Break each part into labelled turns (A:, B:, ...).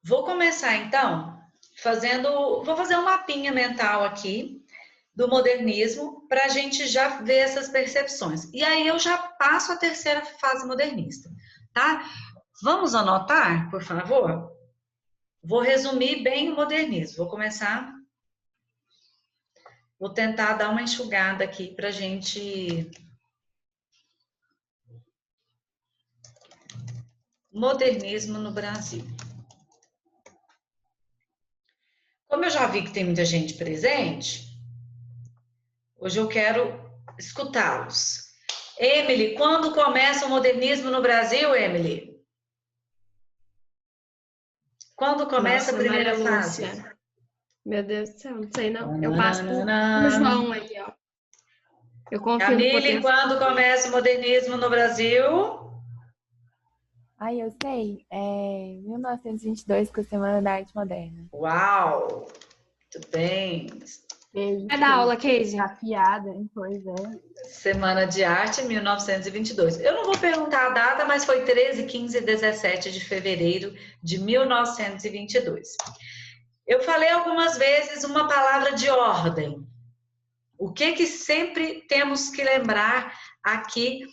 A: Vou começar então vou fazer um mapinha mental aqui do modernismo para a gente já ver essas percepções. E aí eu já passo a terceira fase modernista, tá? Vamos anotar, por favor? Vou resumir bem o modernismo. Vou começar, vou tentar dar uma enxugada aqui para a gente. Modernismo no Brasil. Como eu já vi que tem muita gente presente, hoje eu quero escutá-los. Emily, quando começa o modernismo no Brasil, Emily? Quando começa a
B: Nossa,
A: primeira
B: Maria
A: fase?
B: Lúcia. Meu Deus do céu, não sei não. Eu passo pro João aí, ó. Eu confio no
A: Camille,
B: potencial.
A: quando começa o modernismo no Brasil?
C: Ai, eu sei. É 1922 com a Semana da Arte Moderna.
A: Uau! Muito bem.
B: Vai dar aula, Casey?
C: Afiada em coisa.
A: Semana de Arte, 1922. Eu não vou perguntar a data, mas foi 13, 15 e 17 de fevereiro de 1922. Eu falei algumas vezes uma palavra de ordem. O que sempre temos que lembrar aqui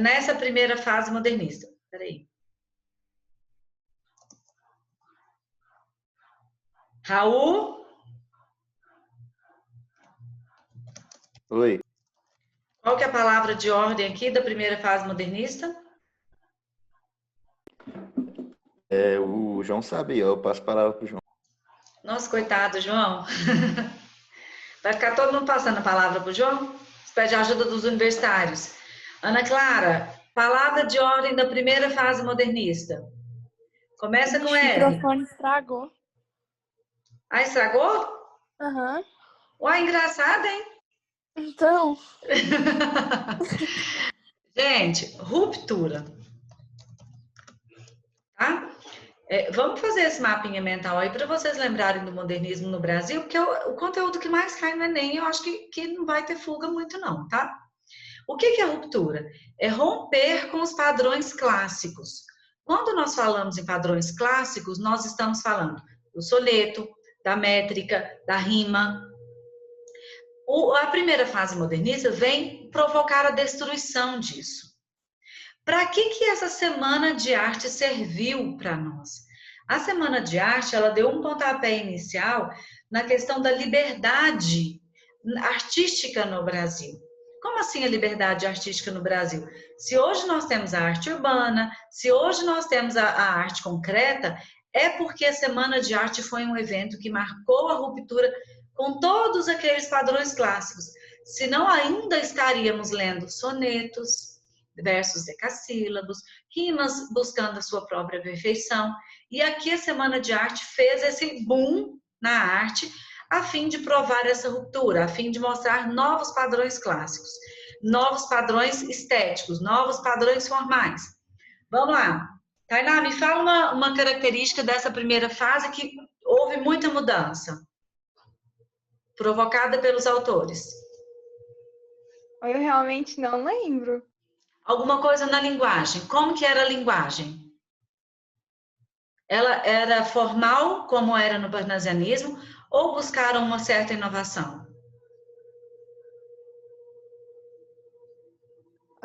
A: nessa primeira fase modernista? Peraí. Raul?
D: Oi.
A: Qual que é a palavra de ordem aqui da primeira fase modernista?
D: O João sabe, eu passo a palavra para o João.
A: Nossa, coitado, João. Vai ficar todo mundo passando a palavra para o João? Você pede a ajuda dos universitários. Ana Clara, palavra de ordem da primeira fase modernista. Começa com
C: O
A: R.
C: microfone estragou.
A: Ah, estragou?
C: Aham.
A: Uai, engraçado, hein?
C: Então.
A: Gente, ruptura. Tá? Vamos fazer esse mapinha mental aí para vocês lembrarem do modernismo no Brasil, porque o conteúdo que mais cai no Enem, eu acho que não vai ter fuga muito não, tá? O que é ruptura? É romper com os padrões clássicos. Quando nós falamos em padrões clássicos, nós estamos falando do soneto, da métrica, da rima. A primeira fase modernista vem provocar a destruição disso. Para que essa semana de arte serviu para nós? A semana de arte, ela deu um pontapé inicial na questão da liberdade artística no Brasil. Como assim a liberdade artística no Brasil? Se hoje nós temos a arte urbana, se hoje nós temos a arte concreta, é porque a semana de arte foi um evento que marcou a ruptura com todos aqueles padrões clássicos. Senão ainda estaríamos lendo sonetos, versos decassílabos, rimas buscando a sua própria perfeição. E aqui a Semana de Arte fez esse boom na arte a fim de provar essa ruptura, a fim de mostrar novos padrões clássicos, novos padrões estéticos, novos padrões formais. Vamos lá. Tainá, me fala uma característica dessa primeira fase que houve muita mudança, provocada pelos autores.
E: Eu realmente não lembro.
A: Alguma coisa na linguagem. Como que era a linguagem? Ela era formal, como era no parnasianismo, ou buscaram uma certa inovação?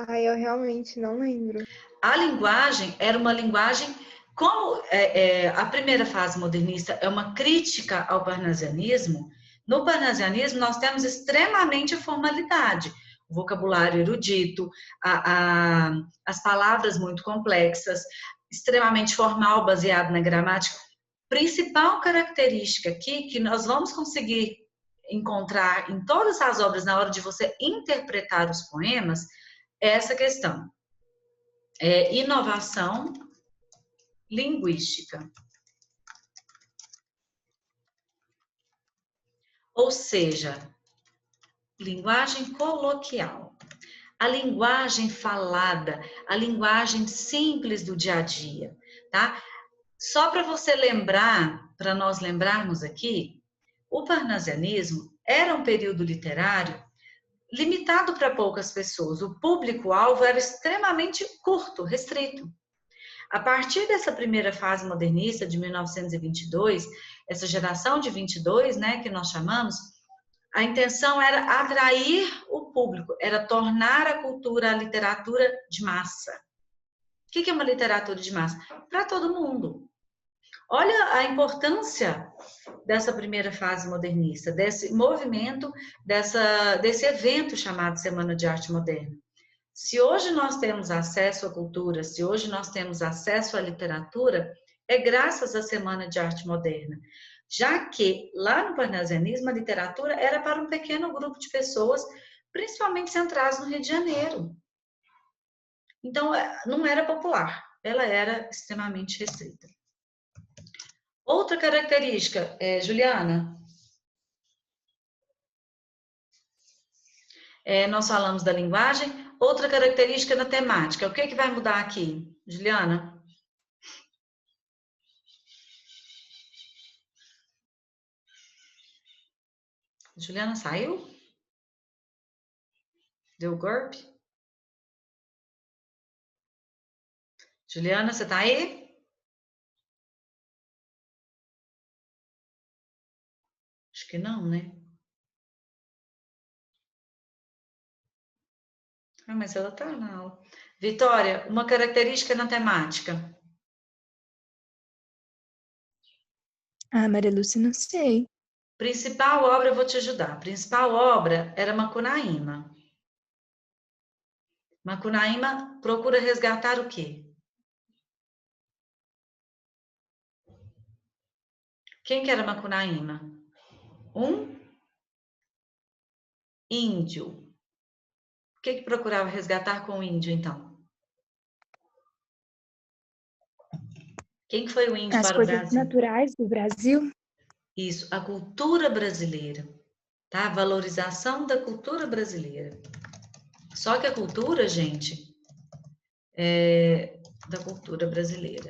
E: Eu realmente não lembro.
A: A linguagem era uma linguagem, como a primeira fase modernista é uma crítica ao parnasianismo, no parnasianismo nós temos extremamente formalidade, o vocabulário erudito, as palavras muito complexas, extremamente formal, baseado na gramática. Principal característica aqui que nós vamos conseguir encontrar em todas as obras na hora de você interpretar os poemas é essa questão. Inovação linguística. Ou seja, linguagem coloquial. A linguagem falada, a linguagem simples do dia a dia, tá? Só para você lembrar, para nós lembrarmos aqui, o parnasianismo era um período literário limitado para poucas pessoas. O público-alvo era extremamente curto, restrito. A partir dessa primeira fase modernista de 1922, essa geração de 22, né, que nós chamamos, a intenção era atrair o público, era tornar a cultura, a literatura de massa. O que é uma literatura de massa? Para todo mundo. Olha a importância dessa primeira fase modernista, desse movimento, desse evento chamado Semana de Arte Moderna. Se hoje nós temos acesso à cultura, se hoje nós temos acesso à literatura, é graças à Semana de Arte Moderna. Já que lá no parnasianismo a literatura era para um pequeno grupo de pessoas, principalmente centradas no Rio de Janeiro. Então, não era popular, ela era extremamente restrita. Outra característica, Juliana, nós falamos da linguagem, outra característica da temática. O que vai mudar aqui, Juliana? Juliana saiu? Deu golpe? Juliana, você tá aí? Acho que não, né? Ah, mas ela tá na aula. Vitória, uma característica na temática.
C: Ah, Maria Lúcia, não sei.
A: Principal obra, eu vou te ajudar. A principal obra era Macunaíma. Macunaíma procura resgatar o quê? Quem que era Macunaíma? Um índio. O que procurava resgatar com o índio, então? Quem que foi o índio
C: As
A: para o
C: coisas
A: Brasil?
C: naturais do Brasil.
A: Isso, a cultura brasileira, tá? A valorização da cultura brasileira. Só que a cultura, gente, da cultura brasileira.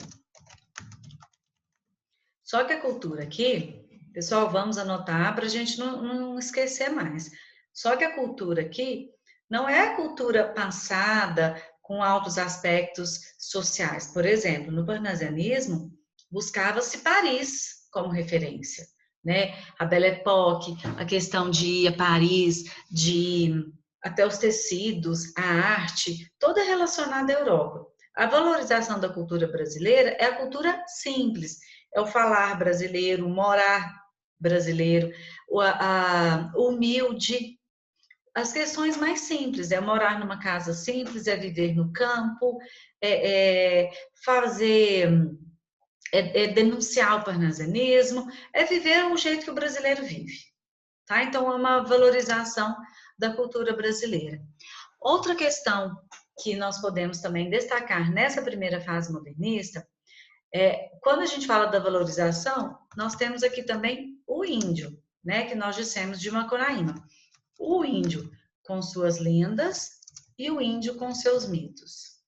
A: Só que a cultura aqui, pessoal, vamos anotar para a gente não esquecer mais. Só que a cultura aqui não é a cultura passada com altos aspectos sociais. Por exemplo, no parnasianismo, buscava-se Paris como referência, né? A Belle Époque, a questão de ir a Paris, até os tecidos, a arte, toda relacionada à Europa. A valorização da cultura brasileira é a cultura simples, é o falar brasileiro, o morar brasileiro, o humilde, as questões mais simples, é morar numa casa simples, é viver no campo, denunciar o parnasianismo, é viver o jeito que o brasileiro vive, tá? Então, é uma valorização da cultura brasileira. Outra questão que nós podemos também destacar nessa primeira fase modernista quando a gente fala da valorização, nós temos aqui também o índio, né, que nós dissemos de Macunaíma. O índio com suas lendas e o índio com seus mitos.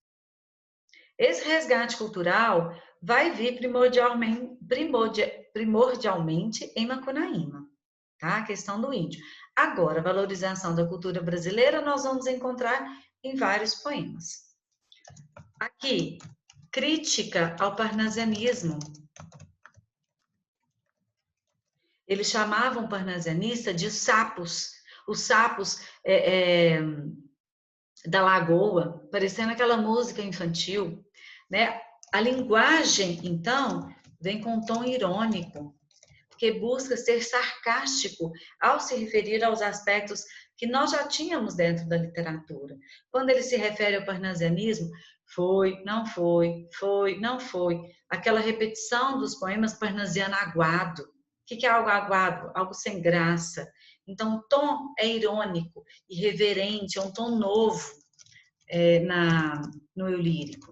A: Esse resgate cultural vai vir primordialmente em Macunaíma, tá? A questão do índio. Agora, a valorização da cultura brasileira nós vamos encontrar em vários poemas. Aqui, crítica ao parnasianismo. Eles chamavam o parnasianista de sapos. Os sapos da lagoa, parecendo aquela música infantil, né? A linguagem, então, vem com um tom irônico, porque busca ser sarcástico ao se referir aos aspectos que nós já tínhamos dentro da literatura. Quando ele se refere ao parnasianismo, foi, não foi, foi, não foi. Aquela repetição dos poemas parnasiano aguado. O que é algo aguado? Algo sem graça. Então, o tom é irônico, irreverente, é um tom novo no eu lírico.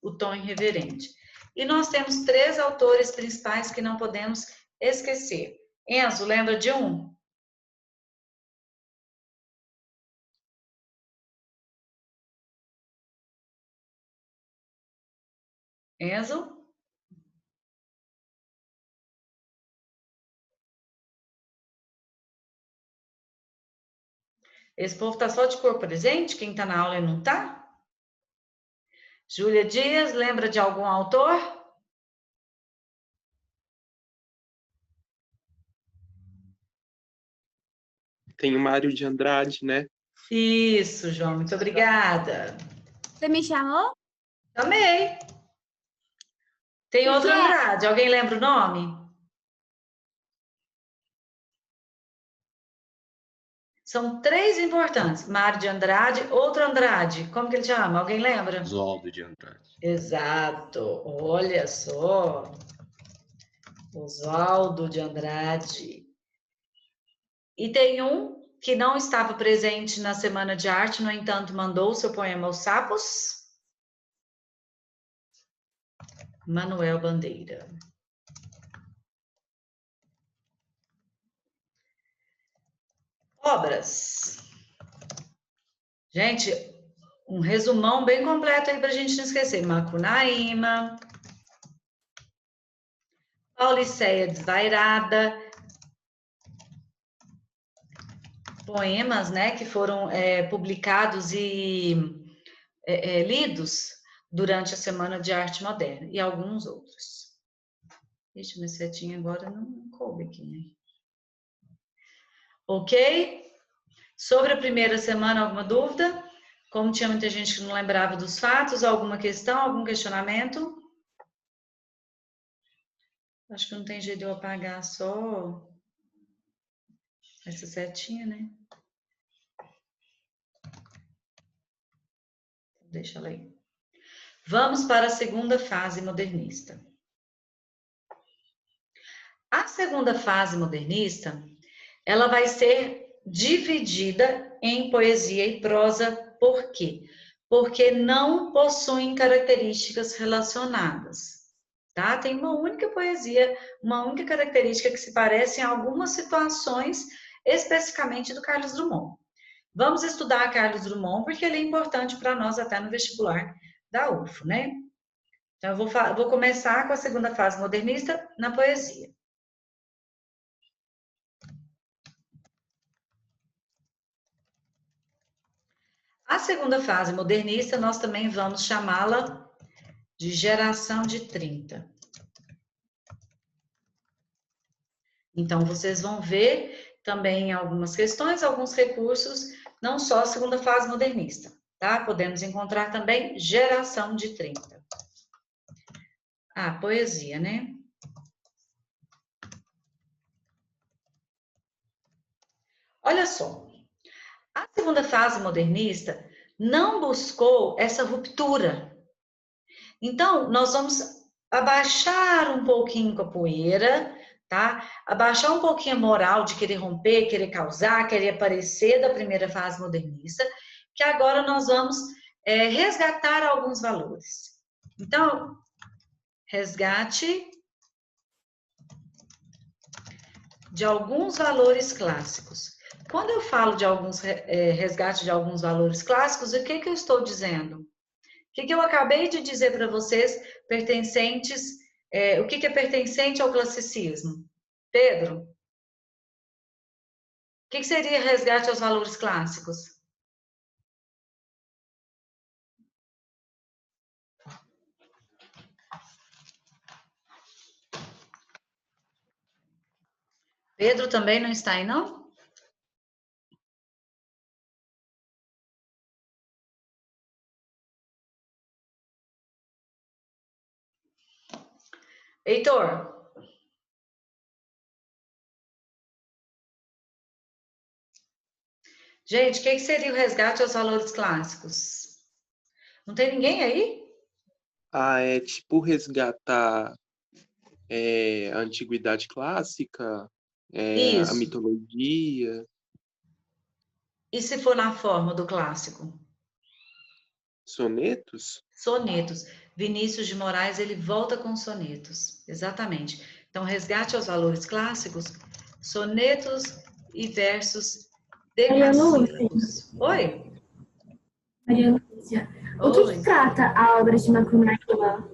A: O tom irreverente. E nós temos 3 autores principais que não podemos esquecer. Enzo, lembra de um? Enzo? Esse povo tá só de corpo presente? Quem tá na aula e não tá? Júlia Dias, lembra de algum autor?
F: Tem o Mário de Andrade, né?
A: Isso, João, muito obrigada.
C: Você me chamou?
A: Amei. Tem outro Andrade, alguém lembra o nome? São 3 importantes. Mário de Andrade, outro Andrade. Como que ele chama? Alguém lembra?
G: Oswaldo de Andrade.
A: Exato. Olha só. Oswaldo de Andrade. E tem um que não estava presente na Semana de Arte, no entanto, mandou o seu poema Os Sapos. Manuel Bandeira. Obras. Gente, um resumão bem completo aí para a gente não esquecer. Macunaíma, Pauliceia Desvairada, poemas, né, que foram publicados e lidos durante a Semana de Arte Moderna, e alguns outros. Ixi, minha setinha agora não coube aqui, né? Ok? Sobre a primeira semana, alguma dúvida? Como tinha muita gente que não lembrava dos fatos, alguma questão, algum questionamento? Acho que não tem jeito de eu apagar só essa setinha, né? Deixa ela aí. Vamos para a segunda fase modernista. A segunda fase modernista, ela vai ser dividida em poesia e prosa. Por quê? Porque não possuem características relacionadas, tá? Tem uma única poesia, uma única característica que se parece em algumas situações, especificamente do Carlos Drummond. Vamos estudar Carlos Drummond porque ele é importante para nós até no vestibular da UFO, né? Então, eu vou começar com a segunda fase modernista na poesia. A segunda fase modernista, nós também vamos chamá-la de geração de 30. Então, vocês vão ver também algumas questões, alguns recursos, não só a segunda fase modernista, tá? Podemos encontrar também geração de 30. Ah, poesia, né? Olha só, a segunda fase modernista não buscou essa ruptura. Então, nós vamos abaixar um pouquinho com a poeira, tá? Abaixar um pouquinho a moral de querer romper, querer causar, querer aparecer da primeira fase modernista, que agora nós vamos resgatar alguns valores. Então, resgate de alguns valores clássicos. Quando eu falo de resgate de alguns valores clássicos, o que eu estou dizendo? O que eu acabei de dizer para vocês, pertencentes, o que é pertencente ao classicismo? Pedro, o que seria resgate aos valores clássicos? Pedro também não está aí, não? Heitor. Gente, o que seria o resgate aos valores clássicos? Não tem ninguém aí?
F: Ah, é tipo resgatar a antiguidade clássica, a mitologia.
A: E se for na forma do clássico?
F: Sonetos?
A: Sonetos. Vinícius de Moraes, ele volta com sonetos. Exatamente. Então, resgate aos valores clássicos, sonetos e versos decassílabos. Oi?
H: Maria Lúcia, o que trata a obra de Macunaíma?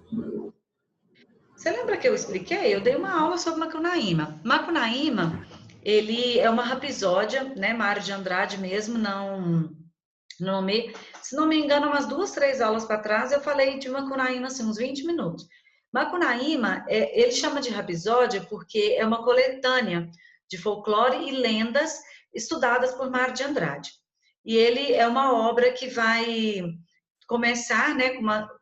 A: Você lembra que eu expliquei? Eu dei uma aula sobre Macunaíma. Macunaíma, ele é uma rapsódia, né? Mário de Andrade mesmo, não nome. Se não me engano, umas 2, 3 aulas para trás, eu falei de Macunaíma, assim, uns 20 minutos. Macunaíma, ele chama de Rapsódia porque é uma coletânea de folclore e lendas estudadas por Mário de Andrade. E ele é uma obra que vai começar, né,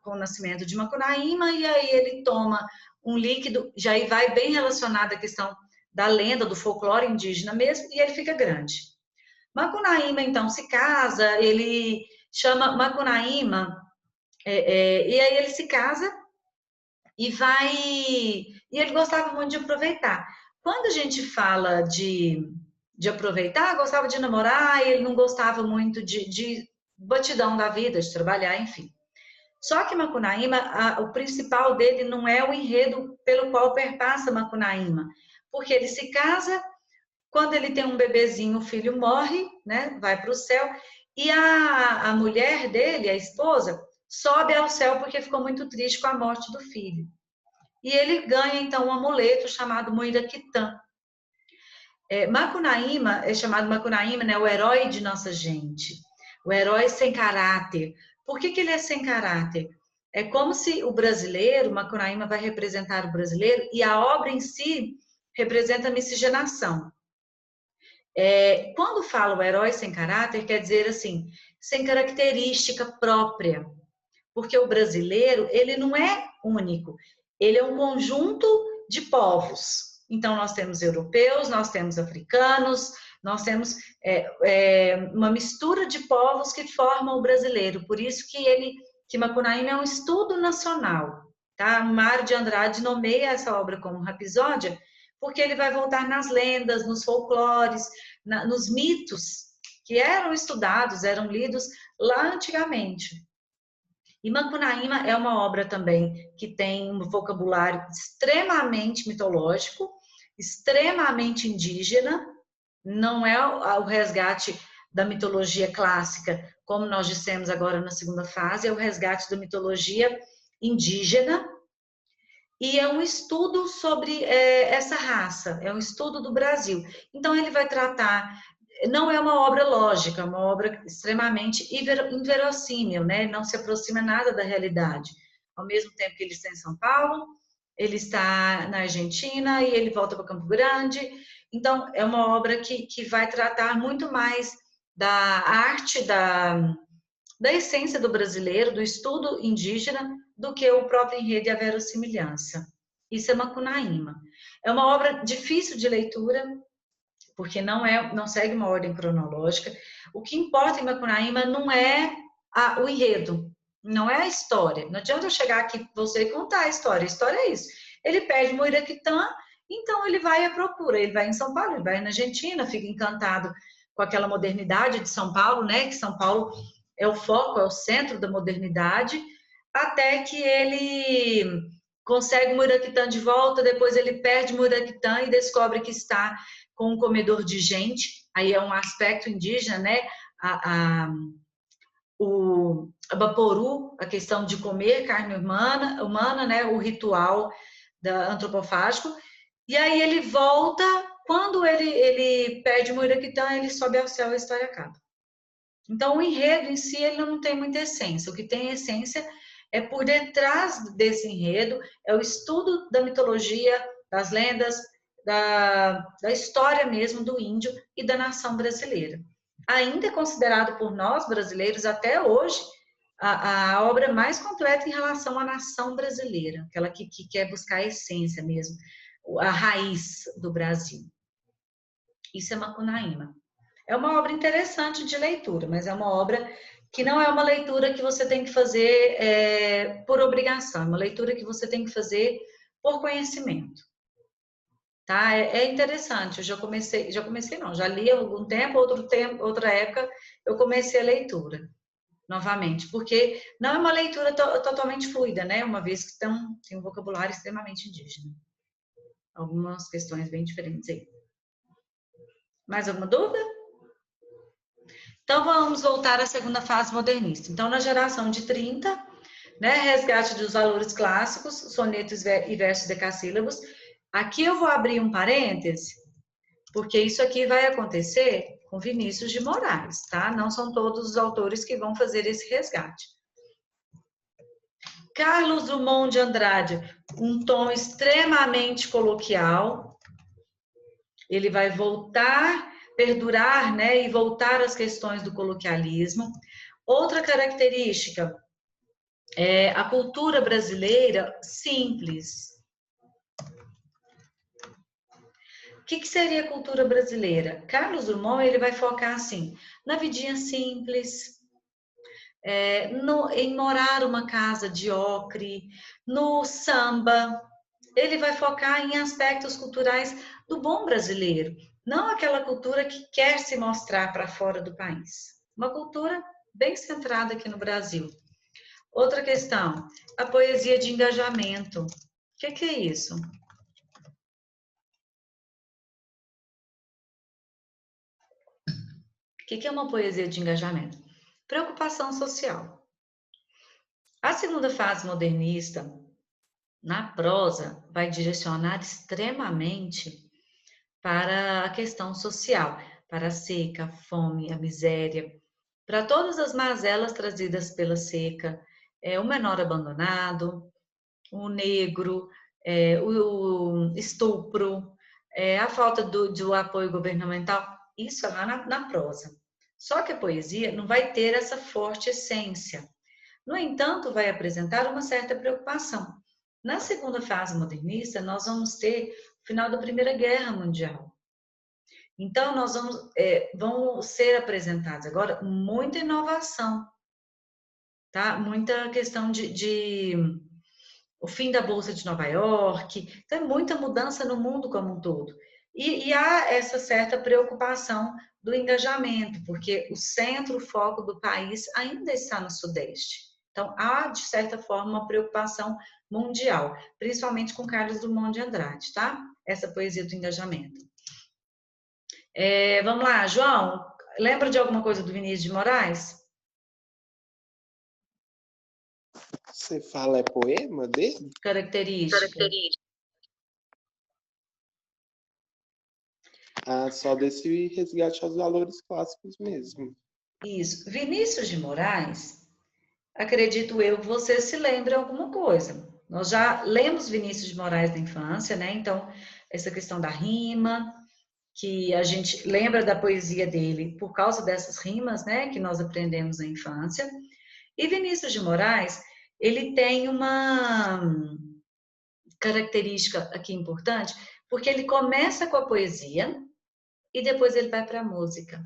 A: com o nascimento de Macunaíma, e aí ele toma um líquido, já aí vai bem relacionado à questão da lenda, do folclore indígena mesmo, e ele fica grande. Macunaíma, então, se casa, ele chama Macunaíma, e aí ele se casa e vai... E ele gostava muito de aproveitar. Quando a gente fala de aproveitar, gostava de namorar, ele não gostava muito de batidão da vida, de trabalhar, enfim. Só que Macunaíma, o principal dele não é o enredo pelo qual perpassa Macunaíma, porque ele se casa, quando ele tem um bebezinho, o filho morre, né, vai para o céu, e a mulher dele, a esposa, sobe ao céu porque ficou muito triste com a morte do filho. E ele ganha, então, um amuleto chamado Muiraquitã. Macunaíma é chamado Macunaíma, né, o herói de nossa gente, o herói sem caráter. Por que ele é sem caráter? É como se o brasileiro, Macunaíma vai representar o brasileiro, e a obra em si representa a miscigenação. Quando fala o herói sem caráter, quer dizer assim, sem característica própria. Porque o brasileiro, ele não é único, ele é um conjunto de povos. Então, nós temos europeus, nós temos africanos, nós temos uma mistura de povos que formam o brasileiro. Por isso que Macunaíma é um estudo nacional. Tá? Mário de Andrade nomeia essa obra como Rapsódia, porque ele vai voltar nas lendas, nos folclores, nos mitos que eram estudados, eram lidos lá antigamente. E Macunaíma é uma obra também que tem um vocabulário extremamente mitológico, extremamente indígena, não é o resgate da mitologia clássica, como nós dissemos agora na segunda fase, é o resgate da mitologia indígena, e é um estudo sobre essa raça, é um estudo do Brasil. Então ele vai tratar... Não é uma obra lógica, é uma obra extremamente inverossímil, né? Não se aproxima nada da realidade. Ao mesmo tempo que ele está em São Paulo, ele está na Argentina e ele volta para Campo Grande. Então, é uma obra que vai tratar muito mais da arte, da essência do brasileiro, do estudo indígena, do que o próprio enredo e a verossimilhança. Isso é Macunaíma. É uma obra difícil de leitura, porque não segue uma ordem cronológica. O que importa em Macunaíma não é o enredo, não é a história. Não adianta eu chegar aqui para você e contar a história é isso. Ele perde Muiraquitã, então ele vai à procura. Ele vai em São Paulo, ele vai na Argentina, fica encantado com aquela modernidade de São Paulo, né? Que São Paulo é o foco, é o centro da modernidade, até que ele consegue Muiraquitã de volta, depois ele perde Muiraquitã e descobre que está com um comedor de gente, aí é um aspecto indígena, né? O Baporu, a questão de comer carne humana, né? O ritual antropofágico. E aí ele volta, quando ele perde Muiraquitã, ele sobe ao céu e a história acaba. Então o enredo em si ele não tem muita essência. O que tem essência é por detrás desse enredo, é o estudo da mitologia, das lendas, da história mesmo do índio e da nação brasileira. Ainda é considerado por nós brasileiros até hoje a obra mais completa em relação à nação brasileira, aquela que quer buscar a essência mesmo, a raiz do Brasil. Isso é Macunaíma. É uma obra interessante de leitura, mas é uma obra que não é uma leitura que você tem que fazer por obrigação, é uma leitura que você tem que fazer por conhecimento. Tá? É interessante, eu já li há algum tempo, outra época eu comecei a leitura novamente, porque não é uma leitura totalmente fluida, né? Uma vez que tem um vocabulário extremamente indígena. Algumas questões bem diferentes aí. Mais alguma dúvida? Então vamos voltar à segunda fase modernista. Então na geração de 30, né, resgate dos valores clássicos, sonetos e versos decassílabos. Aqui eu vou abrir um parêntese, porque isso aqui vai acontecer com Vinícius de Moraes, tá? Não são todos os autores que vão fazer esse resgate. Carlos Drummond de Andrade, um tom extremamente coloquial. Ele vai voltar, perdurar, né, e voltar às questões do coloquialismo. Outra característica é a cultura brasileira simples. O que seria a cultura brasileira? Carlos Drummond, ele vai focar assim, na vidinha simples, em morar uma casa de ocre, no samba. Ele vai focar em aspectos culturais do bom brasileiro, não aquela cultura que quer se mostrar para fora do país. Uma cultura bem centrada aqui no Brasil. Outra questão, a poesia de engajamento. O que é isso? O que é uma poesia de engajamento? Preocupação social. A segunda fase modernista, na prosa, vai direcionar extremamente para a questão social, para a seca, a fome, a miséria, para todas as mazelas trazidas pela seca, o menor abandonado, o negro, o estupro, a falta do apoio governamental. Isso é lá na prosa. Só que a poesia não vai ter essa forte essência. No entanto, vai apresentar uma certa preocupação. Na segunda fase modernista, nós vamos ter o final da Primeira Guerra Mundial. Então, nós vão ser apresentados agora muita inovação, tá? Muita questão o fim da Bolsa de Nova York, tem muita mudança no mundo como um todo. E há essa certa preocupação do engajamento, porque o centro, o foco do país ainda está no Sudeste. Então, há, de certa forma, uma preocupação mundial, principalmente com Carlos Drummond de Andrade, tá? Essa poesia do engajamento. Vamos lá, João, lembra de alguma coisa do Vinícius de Moraes?
F: Você fala poema dele?
A: Característica.
F: Só desse resgate aos valores clássicos mesmo.
A: Isso. Vinícius de Moraes, acredito eu que você se lembra alguma coisa. Nós já lemos Vinícius de Moraes na infância, né? Então, essa questão da rima, que a gente lembra da poesia dele por causa dessas rimas, né? Que nós aprendemos na infância. E Vinícius de Moraes, ele tem uma característica aqui importante, porque ele começa com a poesia e depois ele vai para a música.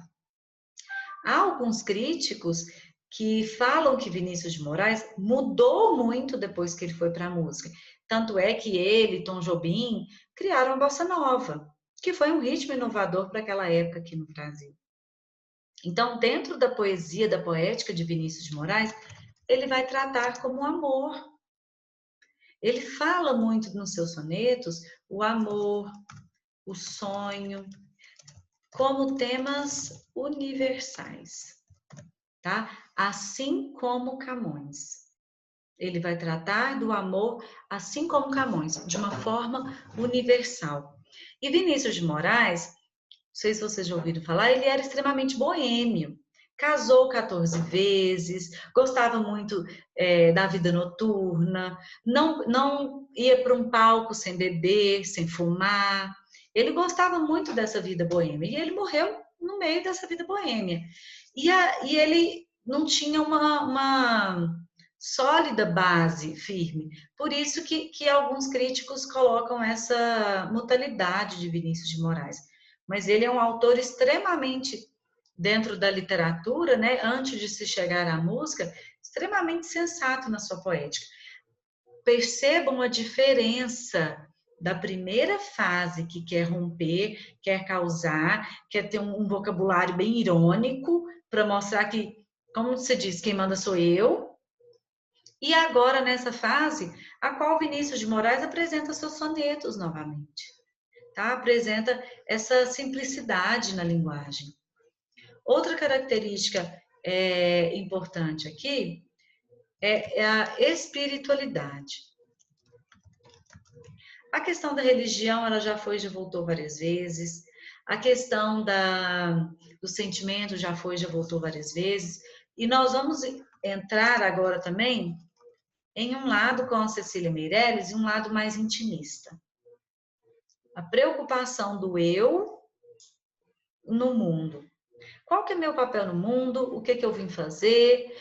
A: Há alguns críticos que falam que Vinícius de Moraes mudou muito depois que ele foi para a música. Tanto é que ele, Tom Jobim, criaram a bossa nova, que foi um ritmo inovador para aquela época aqui no Brasil. Então, dentro da poesia, da poética de Vinícius de Moraes, ele vai tratar como amor. Ele fala muito nos seus sonetos o amor, o sonho, como temas universais, tá? Assim como Camões. Ele vai tratar do amor, assim como Camões, de uma forma universal. E Vinícius de Moraes, não sei se vocês já ouviram falar, ele era extremamente boêmio. Casou 14 vezes, gostava muito da vida noturna, não ia para um palco sem beber, sem fumar. Ele gostava muito dessa vida boêmia e ele morreu no meio dessa vida boêmia. E ele não tinha uma sólida base firme. Por isso que alguns críticos colocam essa mortalidade de Vinícius de Moraes. Mas ele é um autor extremamente, dentro da literatura, né, antes de se chegar à música, extremamente sensato na sua poética. Percebam a diferença da primeira fase, que quer romper, quer causar, quer ter um vocabulário bem irônico, para mostrar que, como você diz, quem manda sou eu. E agora, nessa fase, a qual Vinícius de Moraes apresenta seus sonetos novamente. Tá? Apresenta essa simplicidade na linguagem. Outra característica importante aqui é a espiritualidade. A questão da religião, ela já voltou várias vezes. A questão do sentimento já voltou várias vezes. E nós vamos entrar agora também em um lado com a Cecília Meirelles e um lado mais intimista. A preocupação do eu no mundo. Qual que é meu papel no mundo? O que eu vim fazer?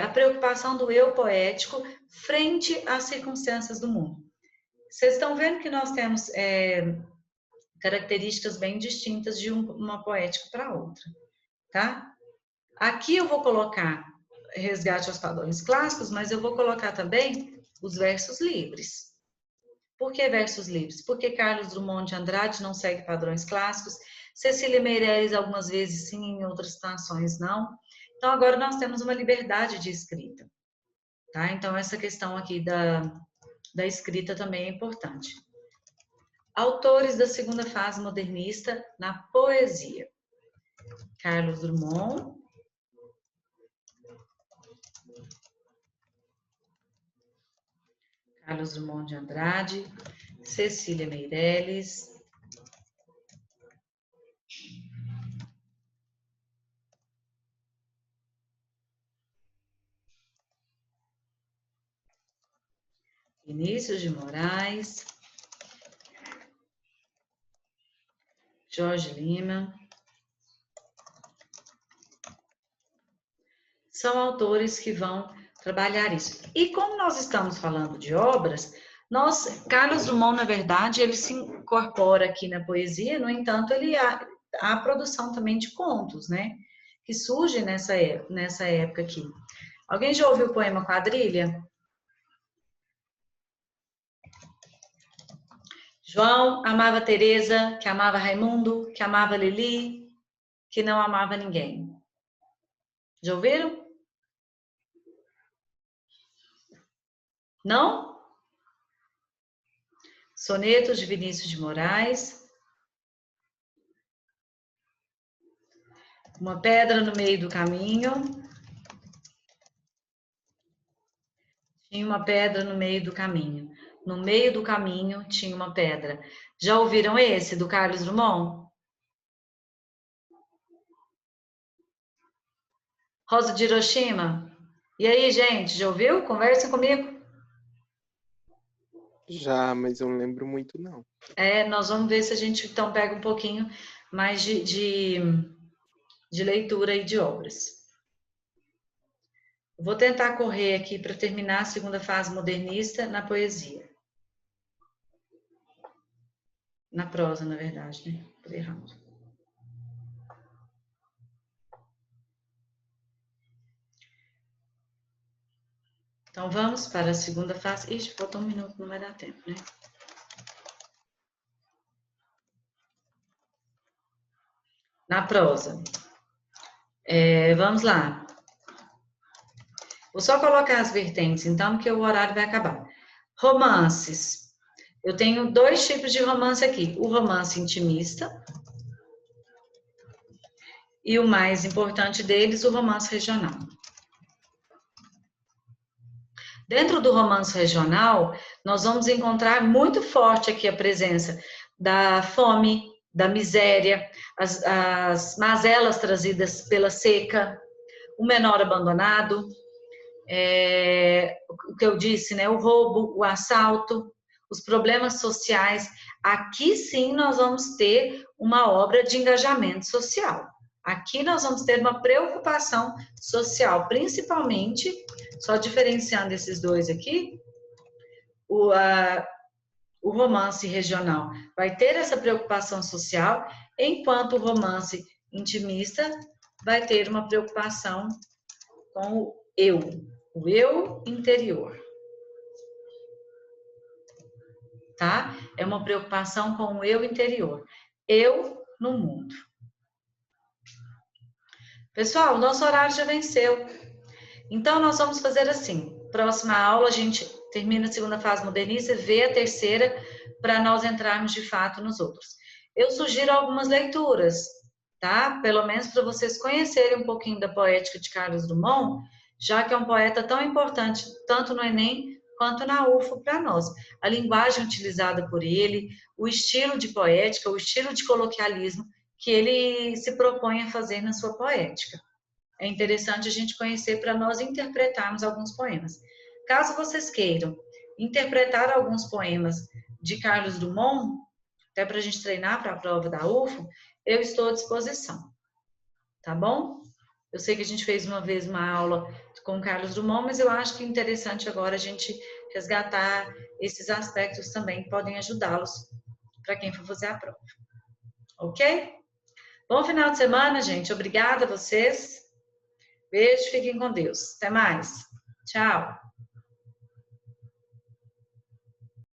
A: A preocupação do eu poético frente às circunstâncias do mundo. Vocês estão vendo que nós temos características bem distintas de uma poética para outra, tá? Aqui eu vou colocar resgate aos padrões clássicos, mas eu vou colocar também os versos livres. Por que versos livres? Porque Carlos Drummond de Andrade não segue padrões clássicos, Cecília Meirelles algumas vezes sim, em outras situações não. Então agora nós temos uma liberdade de escrita, tá? Então essa questão aqui da escrita também é importante. Autores da segunda fase modernista na poesia. Carlos Drummond. Carlos Drummond de Andrade, Cecília Meirelles, Vinícius de Moraes, Jorge Lima. São autores que vão trabalhar isso. E como nós estamos falando de obras, Carlos Drummond, na verdade, ele se incorpora aqui na poesia, no entanto, há a produção também de contos, né? Que surge nessa época aqui. Alguém já ouviu o poema Quadrilha? João amava Teresa, que amava Raimundo, que amava Lili, que não amava ninguém. Já ouviram? Não? Sonetos de Vinícius de Moraes. Uma pedra no meio do caminho. Tinha uma pedra no meio do caminho. No meio do caminho tinha uma pedra. Já ouviram esse, do Carlos Drummond? Rosa de Hiroshima? E aí, gente, já ouviu? Conversem comigo.
F: Já, mas eu não lembro muito, não.
A: Nós vamos ver se a gente, então, pega um pouquinho mais de leitura e de obras. Vou tentar correr aqui para terminar a segunda fase modernista na poesia. Na prosa, na verdade, né? Falei errado. Então, vamos para a segunda fase. Ixi, faltou um minuto, não vai dar tempo, né? Na prosa. Vamos lá. Vou só colocar as vertentes, então, porque o horário vai acabar. Romances. Eu tenho dois tipos de romance aqui. O romance intimista. E o mais importante deles, o romance regional. Dentro do romance regional, nós vamos encontrar muito forte aqui a presença da fome, da miséria, as mazelas trazidas pela seca, o menor abandonado, o que eu disse, né? O roubo, o assalto, os problemas sociais. Aqui sim nós vamos ter uma obra de engajamento social. Aqui nós vamos ter uma preocupação social, principalmente, só diferenciando esses dois aqui, o romance regional vai ter essa preocupação social, enquanto o romance intimista vai ter uma preocupação com o eu interior. Tá? É uma preocupação com o eu interior. Eu no mundo. Pessoal, o nosso horário já venceu. Então, nós vamos fazer assim. Próxima aula, a gente termina a segunda fase modernista e vê a terceira para nós entrarmos de fato nos outros. Eu sugiro algumas leituras, tá? Pelo menos para vocês conhecerem um pouquinho da poética de Carlos Drummond, já que é um poeta tão importante, tanto no Enem quanto na UFO para nós. A linguagem utilizada por ele, o estilo de poética, o estilo de coloquialismo que ele se propõe a fazer na sua poética. É interessante a gente conhecer para nós interpretarmos alguns poemas. Caso vocês queiram interpretar alguns poemas de Carlos Drummond, até para a gente treinar para a prova da UFO, eu estou à disposição. Tá bom? Eu sei que a gente fez uma vez uma aula com Carlos Drummond, mas eu acho que é interessante agora a gente resgatar esses aspectos também que podem ajudá-los para quem for fazer a prova. Ok? Bom final de semana, gente. Obrigada a vocês. Beijo, fiquem com Deus. Até mais. Tchau.